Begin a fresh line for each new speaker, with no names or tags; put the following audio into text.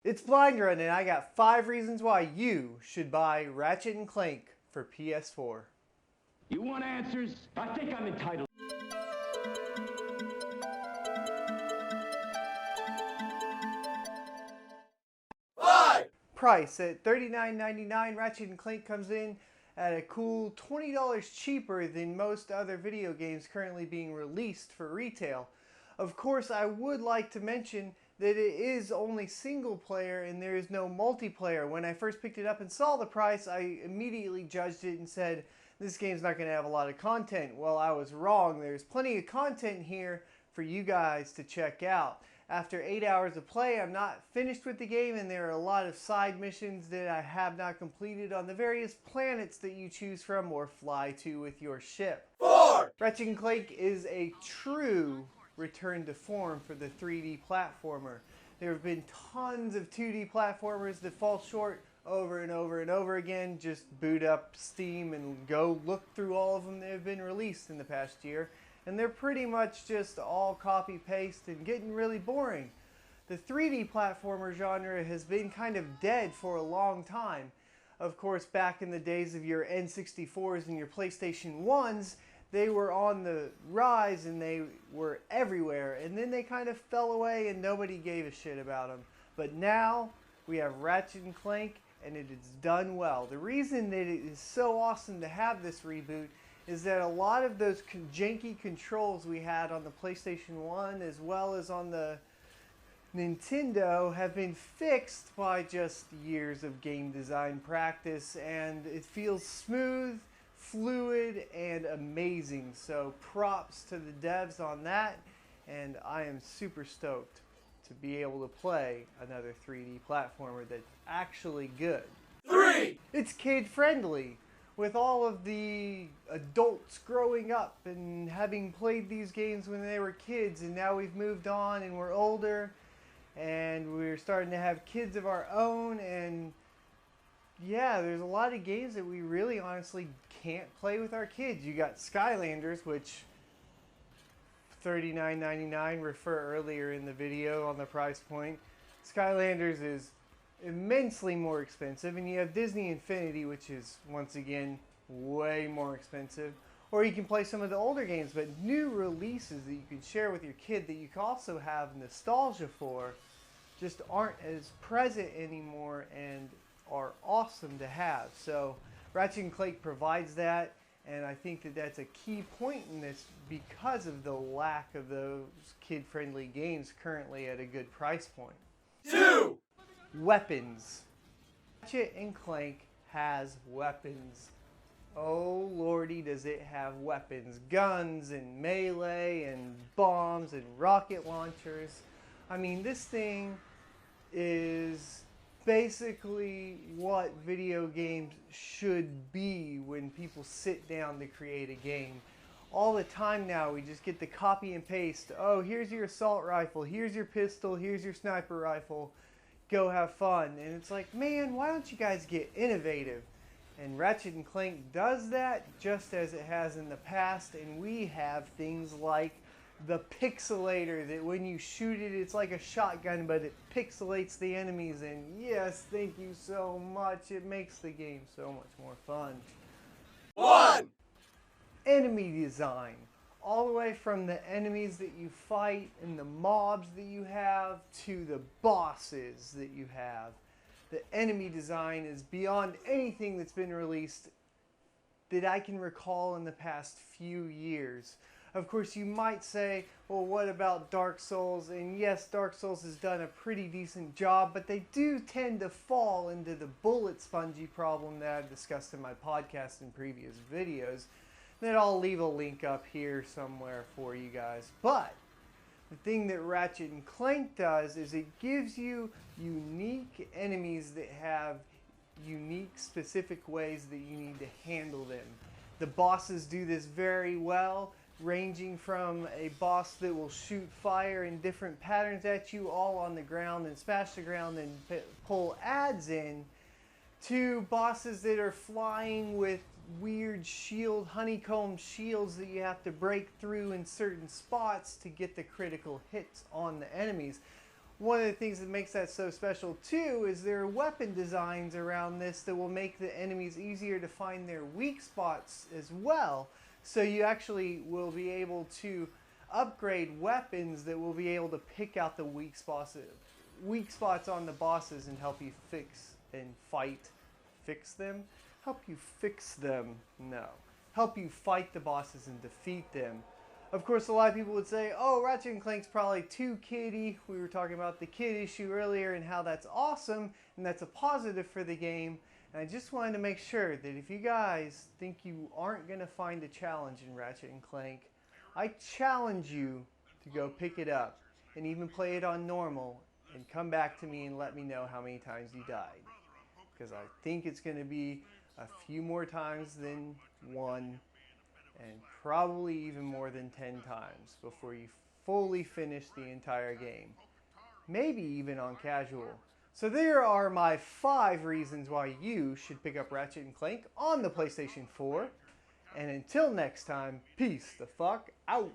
It's Blindrun, and I got 5 reasons why you should buy Ratchet and Clank for PS4.
You want answers? I think I'm entitled.
Price at $39.99, Ratchet and Clank comes in at a cool $20 cheaper than most other video games currently being released for retail. Of course, I would like to mention that it is only single player and there is no multiplayer. When I first picked it up and saw the price, I immediately judged it and said, this game's not going to have a lot of content. Well, I was wrong. There's plenty of content here for you guys to check out. After 8 hours of play, I'm not finished with the game, and there are a lot of side missions that I have not completed on the various planets that you choose from or fly to with your ship.
4!
Ratchet and Clank is a true return to form for the 3D platformer. There have been tons of 2D platformers that fall short over and over and over again. Just boot up Steam and go look through all of them that have been released in the past year. And they're pretty much just all copy-paste and getting really boring. The 3D platformer genre has been kind of dead for a long time. Of course, back in the days of your N64s and your PlayStation 1s, they were on the rise and they were everywhere. And then they kind of fell away and nobody gave a shit about them. But now we have Ratchet and Clank, and it is done well. The reason that it is so awesome to have this reboot is that a lot of those janky controls we had on the PlayStation 1 as well as on the Nintendo have been fixed by just years of game design practice, and it feels smooth, fluid, and amazing. So props to the devs on that, and I am super stoked to be able to play another 3D platformer that's actually good.
3!
It's kid friendly. With all of the adults growing up and having played these games when they were kids, and now we've moved on and we're older and we're starting to have kids of our own, and yeah, there's a lot of games that we really honestly can't play with our kids. You got Skylanders, which $39.99, refer earlier in the video on the price point. Skylanders is immensely more expensive, and you have Disney Infinity, which is once again way more expensive. Or you can play some of the older games, but new releases that you can share with your kid that you can also have nostalgia for just aren't as present anymore and are awesome to have. So Ratchet and Clank provides that, and I think that that's a key point in this because of the lack of those kid-friendly games currently at a good price point.
2!
Weapons. Ratchet and Clank has weapons. Oh lordy, does it have weapons. Guns and melee and bombs and rocket launchers. I mean, this thing is basically what video games should be when people sit down to create a game. All the time now we just get the copy and paste. Oh, here's your assault rifle, here's your pistol, here's your sniper rifle. Go have fun. And it's like, man, why don't you guys get innovative? And Ratchet and Clank does that just as it has in the past, and we have things like the pixelator that when you shoot it, it's like a shotgun, but it pixelates the enemies, and yes, thank you so much. It makes the game so much more fun.
1!
Enemy design. All the way from the enemies that you fight and the mobs that you have to the bosses that you have. The enemy design is beyond anything that's been released that I can recall in the past few years. Of course, you might say, well, what about Dark Souls? And yes, Dark Souls has done a pretty decent job, but they do tend to fall into the bullet spongy problem that I've discussed in my podcast and previous videos. Then I'll leave a link up here somewhere for you guys. But the thing that Ratchet and Clank does is it gives you unique enemies that have unique specific ways that you need to handle them. The bosses do this very well, ranging from a boss that will shoot fire in different patterns at you all on the ground and smash the ground and pull adds in, to bosses that are flying with weird honeycomb shields that you have to break through in certain spots to get the critical hits on the enemies. One of the things that makes that so special too is there are weapon designs around this that will make the enemies easier to find their weak spots as well. So you actually will be able to upgrade weapons that will be able to pick out the weak spots on the bosses and help you help you fight the bosses and defeat them. Of course, a lot of people would say, oh, Ratchet and Clank's probably too kiddie. We were talking about the kid issue earlier and how that's awesome and that's a positive for the game. And I just wanted to make sure that if you guys think you aren't going to find a challenge in Ratchet and Clank, I challenge you to go pick it up and even play it on normal and come back to me and let me know how many times you died. Because I think it's going to be a few more times than one, and probably even more than 10 times before you fully finish the entire game. Maybe even on casual. So there are my 5 reasons why you should pick up Ratchet and Clank on the PlayStation 4. And until next time, peace the fuck out.